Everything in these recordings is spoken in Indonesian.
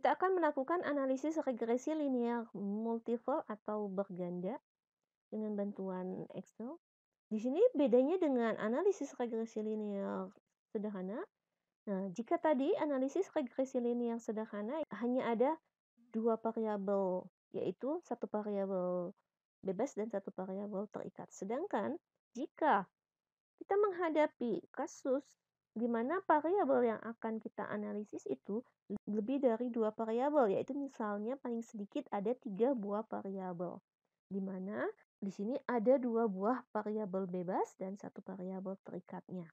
Kita akan melakukan analisis regresi linear multiple atau berganda dengan bantuan Excel. Di sini bedanya dengan analisis regresi linear sederhana. Nah, jika tadi analisis regresi linear sederhana hanya ada dua variabel, yaitu satu variabel bebas dan satu variabel terikat. Sedangkan jika kita menghadapi kasus di mana variabel yang akan kita analisis itu lebih dari dua variabel, yaitu misalnya paling sedikit ada 3 buah variabel, di mana di sini ada 2 buah variabel bebas dan satu variabel terikatnya.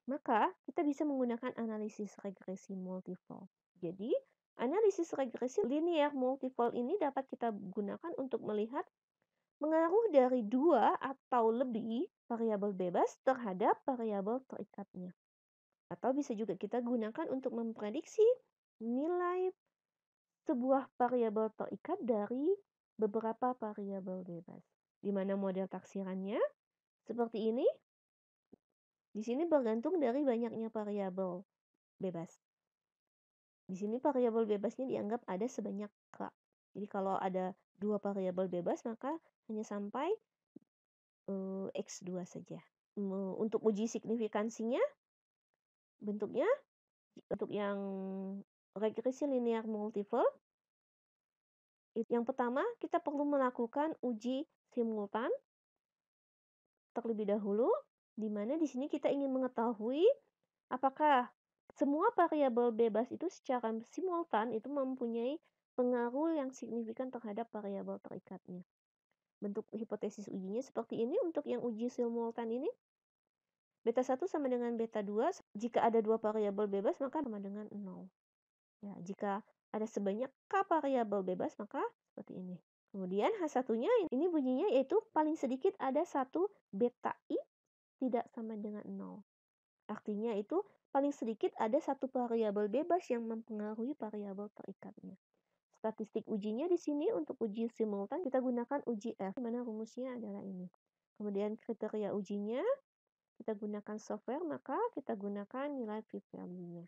Maka kita bisa menggunakan analisis regresi multiple. Jadi, analisis regresi linear multiple ini dapat kita gunakan untuk melihat pengaruh dari dua atau lebih variabel bebas terhadap variabel terikatnya. Atau bisa juga kita gunakan untuk memprediksi nilai sebuah variabel terikat dari beberapa variabel bebas. Di mana model taksirannya seperti ini. Di sini bergantung dari banyaknya variabel bebas. Di sini variabel bebasnya dianggap ada sebanyak K. Jadi kalau ada dua variabel bebas maka hanya sampai X2 saja. Untuk uji signifikansinya, bentuknya untuk yang regresi linear multiple, yang pertama kita perlu melakukan uji simultan terlebih dahulu, di mana di sini kita ingin mengetahui apakah semua variabel bebas itu secara simultan itu mempunyai pengaruh yang signifikan terhadap variabel terikatnya. Bentuk hipotesis ujinya seperti ini untuk yang uji simultan ini. Beta 1 sama dengan beta 2, jika ada dua variabel bebas maka sama dengan 0. Ya, jika ada sebanyak K variabel bebas maka seperti ini. Kemudian H1-nya ini bunyinya yaitu paling sedikit ada satu beta I tidak sama dengan 0. Artinya itu paling sedikit ada satu variabel bebas yang mempengaruhi variabel terikatnya. Statistik ujinya di sini untuk uji simultan kita gunakan uji F, di mana rumusnya adalah ini. Kemudian kriteria ujinya kita gunakan software, maka kita gunakan nilai p-value-nya.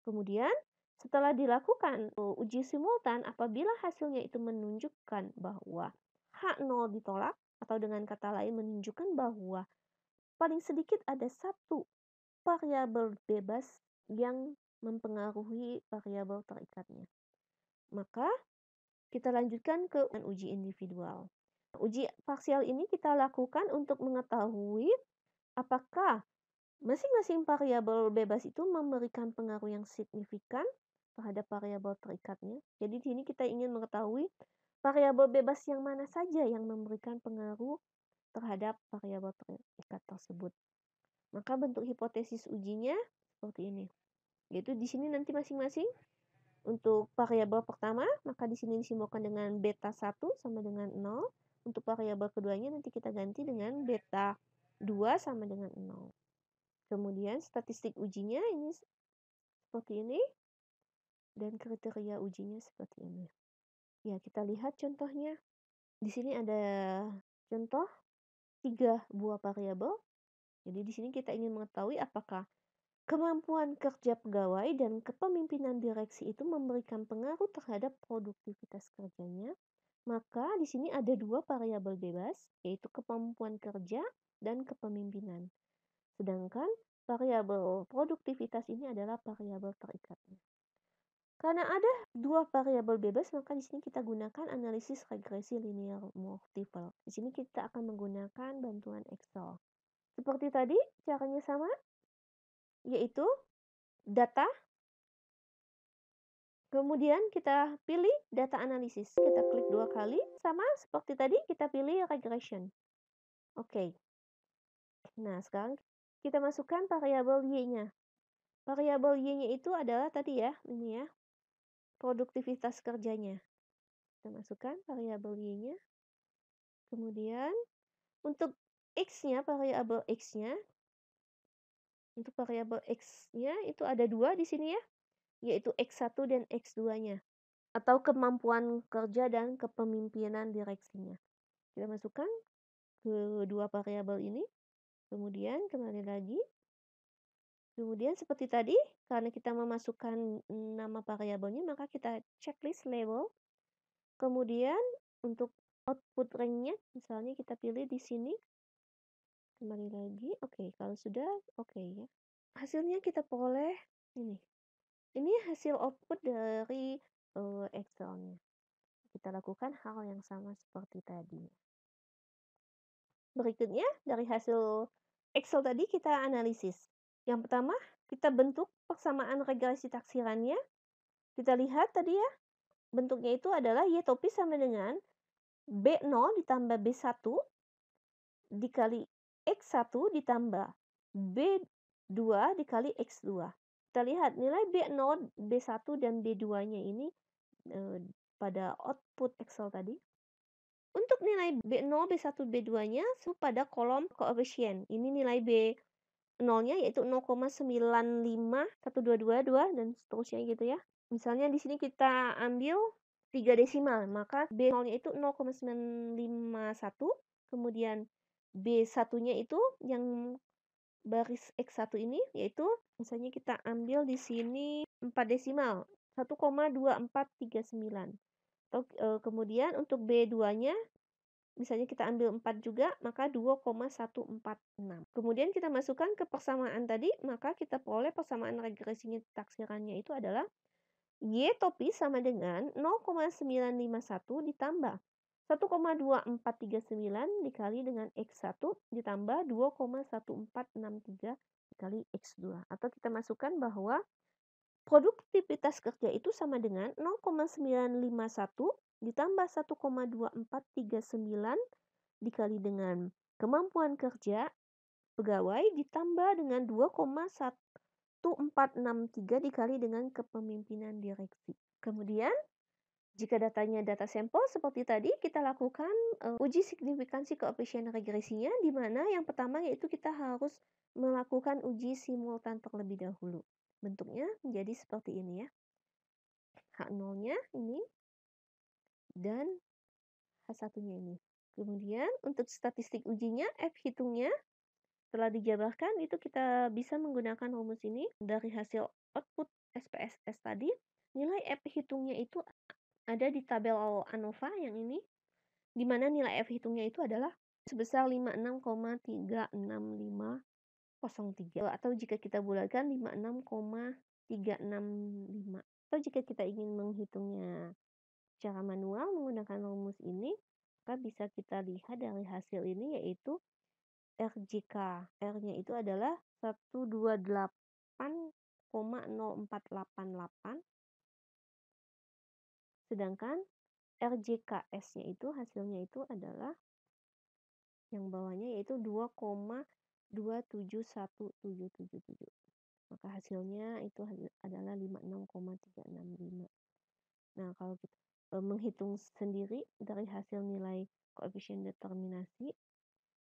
Kemudian setelah dilakukan uji simultan, apabila hasilnya itu menunjukkan bahwa H0 ditolak, atau dengan kata lain menunjukkan bahwa paling sedikit ada satu variabel bebas yang mempengaruhi variabel terikatnya, maka kita lanjutkan ke uji individual. Uji parsial ini kita lakukan untuk mengetahui apakah masing-masing variabel bebas itu memberikan pengaruh yang signifikan terhadap variabel terikatnya. Jadi di sini kita ingin mengetahui variabel bebas yang mana saja yang memberikan pengaruh terhadap variabel terikat tersebut. Maka bentuk hipotesis ujinya seperti ini. Yaitu di sini nanti masing-masing untuk variabel pertama, maka di sini disimbolkan dengan beta 1 sama dengan 0. Untuk variabel keduanya nanti kita ganti dengan beta 2 sama dengan 0. Kemudian statistik ujinya ini seperti ini. Dan kriteria ujinya seperti ini. Ya, kita lihat contohnya. Di sini ada contoh 3 buah variabel. Jadi di sini kita ingin mengetahui apakah kemampuan kerja pegawai dan kepemimpinan direksi itu memberikan pengaruh terhadap produktivitas kerjanya. Maka di sini ada 2 variabel bebas, yaitu kemampuan kerja dan kepemimpinan. Sedangkan variabel produktivitas ini adalah variabel terikatnya. Karena ada 2 variabel bebas, maka di sini kita gunakan analisis regresi linear multiple. Di sini kita akan menggunakan bantuan Excel. Seperti tadi, caranya sama, yaitu data, kemudian kita pilih data analisis. Kita klik 2 kali, sama seperti tadi kita pilih regression. Oke. Nah, sekarang kita masukkan variabel Y-nya. Variabel Y-nya itu adalah tadi ya, ini ya, produktivitas kerjanya. Kita masukkan variabel Y-nya. Kemudian untuk X-nya, variabel X-nya, untuk variabel X-nya itu ada 2 di sini ya, yaitu X1 dan X2-nya. Atau kemampuan kerja dan kepemimpinan direksinya. Kita masukkan ke 2 variabel ini. Kemudian kembali lagi. Kemudian seperti tadi, karena kita memasukkan nama variabelnya, maka kita checklist label. Kemudian untuk output range-nya, misalnya kita pilih di sini. Kembali lagi, oke. Kalau sudah, oke ya. Hasilnya kita peroleh ini. Ini hasil output dari Excel-nya. Kita lakukan hal yang sama seperti tadi. Berikutnya, dari hasil Excel tadi kita analisis. Yang pertama, kita bentuk persamaan regresi taksirannya. Kita lihat tadi ya, bentuknya itu adalah Y topi sama dengan B0 ditambah B1 dikali X1 ditambah B2 dikali X2. Kita lihat nilai B0, B1, dan B2-nya ini pada output Excel tadi. Untuk nilai B0, B1, B2-nya pada kolom koefisien. Ini nilai B0-nya yaitu 0,95122 dan seterusnya gitu ya. Misalnya di sini kita ambil 3 desimal, maka B0-nya itu 0,951, kemudian B1-nya itu yang baris X1 ini yaitu misalnya kita ambil di sini 4 desimal, 1,2439. Kemudian untuk B2-nya misalnya kita ambil 4 juga, maka 2,146. Kemudian kita masukkan ke persamaan tadi, maka kita peroleh persamaan regresinya taksirannya itu adalah Y topi sama dengan 0,951 ditambah 1,2439 dikali dengan X1 ditambah 2,1463 dikali X2. Atau kita masukkan bahwa produktivitas kerja itu sama dengan 0,951 ditambah 1,2439 dikali dengan kemampuan kerja pegawai ditambah dengan 2,1463 dikali dengan kepemimpinan direksi. Kemudian, jika datanya data sampel seperti tadi, kita lakukan uji signifikansi koefisien regresinya, di mana yang pertama yaitu kita harus melakukan uji simultan terlebih dahulu. Bentuknya menjadi seperti ini ya. H0-nya ini dan H1-nya ini. Kemudian untuk statistik ujinya, F hitungnya setelah dijabarkan itu kita bisa menggunakan rumus ini dari hasil output SPSS tadi. Nilai F hitungnya itu ada di tabel ANOVA yang ini, di mana nilai F hitungnya itu adalah sebesar 56,36503 atau jika kita bulatkan 56,365. Atau jika kita ingin menghitungnya secara manual menggunakan rumus ini, maka bisa kita lihat dari hasil ini yaitu RJK. R-nya itu adalah 128,0488. Sedangkan RJKS-nya itu hasilnya itu adalah yang bawahnya yaitu 2,271777. Maka hasilnya itu adalah 56,365. Nah, kalau kita menghitung sendiri dari hasil nilai koefisien determinasi,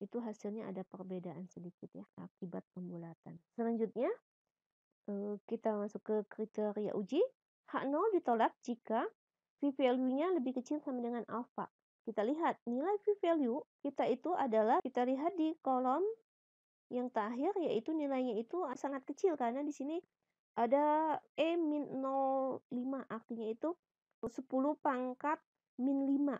itu hasilnya ada perbedaan sedikit ya akibat pembulatan. Selanjutnya kita masuk ke kriteria uji. H0 ditolak jika p-value-nya lebih kecil sama dengan alpha. Kita lihat nilai p-value kita itu adalah, kita lihat di kolom yang terakhir yaitu nilainya itu sangat kecil karena di sini ada E-05 artinya itu 10 pangkat min 5.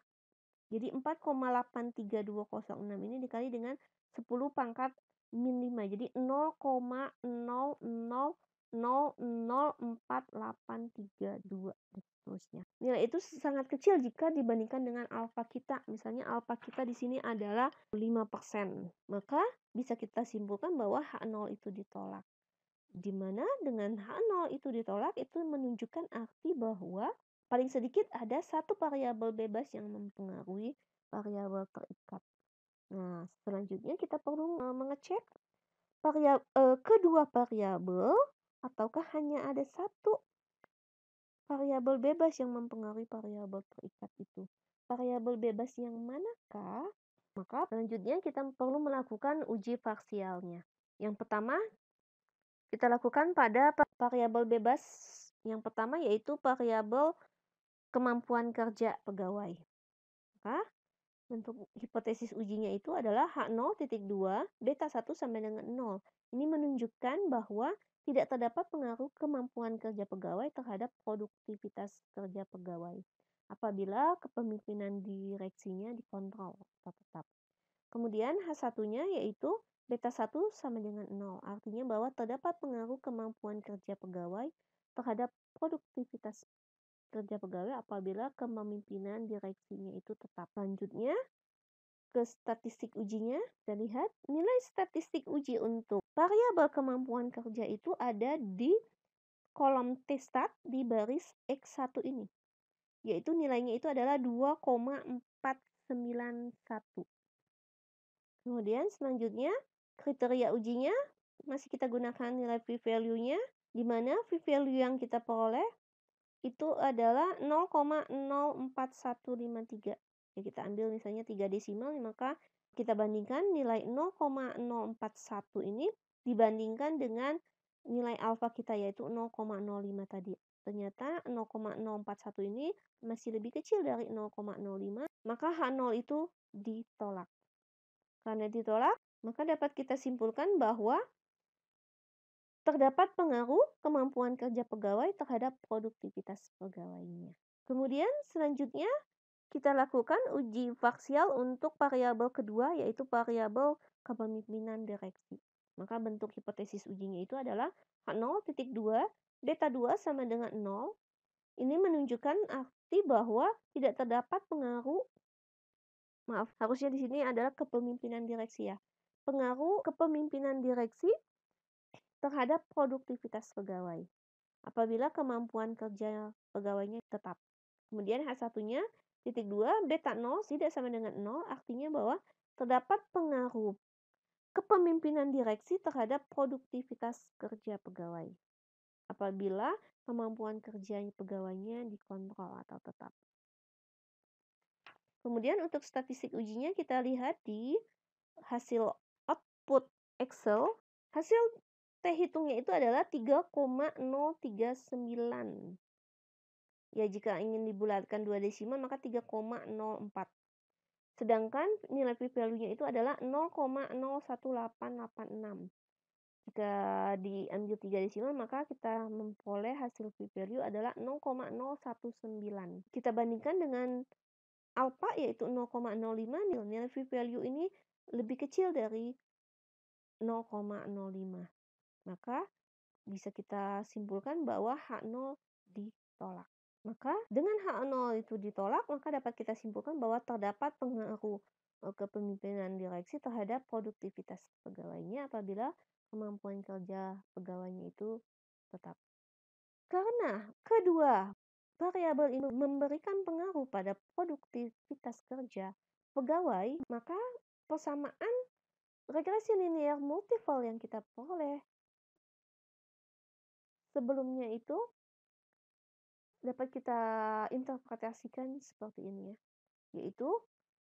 Jadi 4,83206 ini dikali dengan 10 pangkat min 5. Jadi 0,00004832 dan seterusnya. Nilai itu sangat kecil jika dibandingkan dengan alfa kita. Misalnya alfa kita di sini adalah 5%. Maka bisa kita simpulkan bahwa H0 itu ditolak. Di mana dengan H0 itu ditolak itu menunjukkan arti bahwa paling sedikit ada satu variabel bebas yang mempengaruhi variabel terikat. Nah, selanjutnya kita perlu mengecek kedua variabel ataukah hanya ada satu variabel bebas yang mempengaruhi variabel terikat itu. Variabel bebas yang manakah? Maka selanjutnya kita perlu melakukan uji parsialnya. Yang pertama kita lakukan pada variabel bebas yang pertama yaitu variabel kemampuan kerja pegawai. Maka bentuk hipotesis ujinya itu adalah H0,2 beta 1 sama dengan 0. Ini menunjukkan bahwa tidak terdapat pengaruh kemampuan kerja pegawai terhadap produktivitas kerja pegawai apabila kepemimpinan direksinya dikontrol atau tetap. Kemudian H1-nya yaitu beta 1 sama dengan 0. Artinya bahwa terdapat pengaruh kemampuan kerja pegawai terhadap produktivitas kerja pegawai apabila kepemimpinan direksinya itu tetap. Selanjutnya ke statistik ujinya, kita lihat nilai statistik uji untuk variabel kemampuan kerja itu ada di kolom T-stat di baris X1 ini, yaitu nilainya itu adalah 2,491. Kemudian selanjutnya kriteria ujinya masih kita gunakan nilai p-value-nya, di mana p-value yang kita peroleh itu adalah 0,04153. Ya, kita ambil misalnya 3 desimal, maka kita bandingkan nilai 0,041 ini dibandingkan dengan nilai alfa kita yaitu 0,05 tadi. Ternyata 0,041 ini masih lebih kecil dari 0,05, maka H0 itu ditolak. Karena ditolak, maka dapat kita simpulkan bahwa terdapat pengaruh kemampuan kerja pegawai terhadap produktivitas pegawainya. Kemudian selanjutnya kita lakukan uji faksial untuk variabel kedua yaitu variabel kepemimpinan direksi. Maka bentuk hipotesis ujinya itu adalah H0.2 beta 2 sama dengan 0. Ini menunjukkan arti bahwa tidak terdapat pengaruh, harusnya di sini adalah kepemimpinan direksi ya. Pengaruh kepemimpinan direksi terhadap produktivitas pegawai apabila kemampuan kerja pegawainya tetap. Kemudian H1-nya titik 2 beta 0 tidak sama dengan 0, artinya bahwa terdapat pengaruh kepemimpinan direksi terhadap produktivitas kerja pegawai apabila kemampuan kerja pegawainya dikontrol atau tetap. Kemudian untuk statistik ujinya kita lihat di hasil output Excel. Hasil T hitungnya itu adalah 3,039. Ya, jika ingin dibulatkan 2 desimal maka 3,04. Sedangkan nilai p-value-nya itu adalah 0,01886. Jika diambil 3 desimal maka kita memperoleh hasil p-value adalah 0,019. Kita bandingkan dengan alpha yaitu 0,05, nilai p-value ini lebih kecil dari 0,05. Maka bisa kita simpulkan bahwa H0 ditolak. Maka dengan H0 itu ditolak, maka dapat kita simpulkan bahwa terdapat pengaruh kepemimpinan direksi terhadap produktivitas pegawainya apabila kemampuan kerja pegawainya itu tetap. Karena kedua variabel ini memberikan pengaruh pada produktivitas kerja pegawai, maka persamaan regresi linear multiple yang kita peroleh sebelumnya itu dapat kita interpretasikan seperti ini ya, yaitu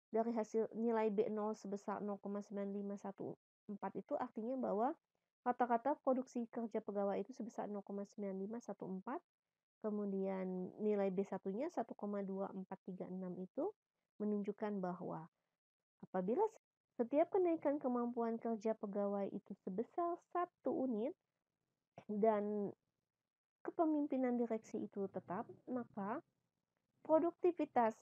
dari hasil nilai B0 sebesar 0,9514 itu artinya bahwa rata-rata produksi kerja pegawai itu sebesar 0,9514, kemudian nilai B1-nya 1,2436 itu menunjukkan bahwa apabila setiap kenaikan kemampuan kerja pegawai itu sebesar 1 unit dan kepemimpinan direksi itu tetap, maka produktivitas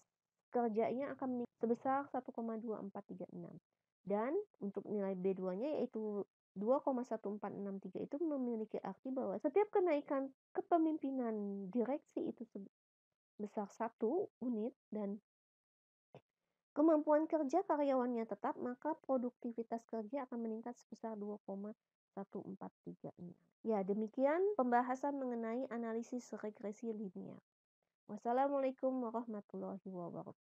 kerjanya akan meningkat sebesar 1,2436. Dan untuk nilai B2-nya yaitu 2,1463 itu memiliki arti bahwa setiap kenaikan kepemimpinan direksi itu sebesar 1 unit dan kemampuan kerja karyawannya tetap, maka produktivitas kerja akan meningkat sebesar 2,1436. Ya, demikian pembahasan mengenai analisis regresi linear. Wassalamualaikum warahmatullahi wabarakatuh.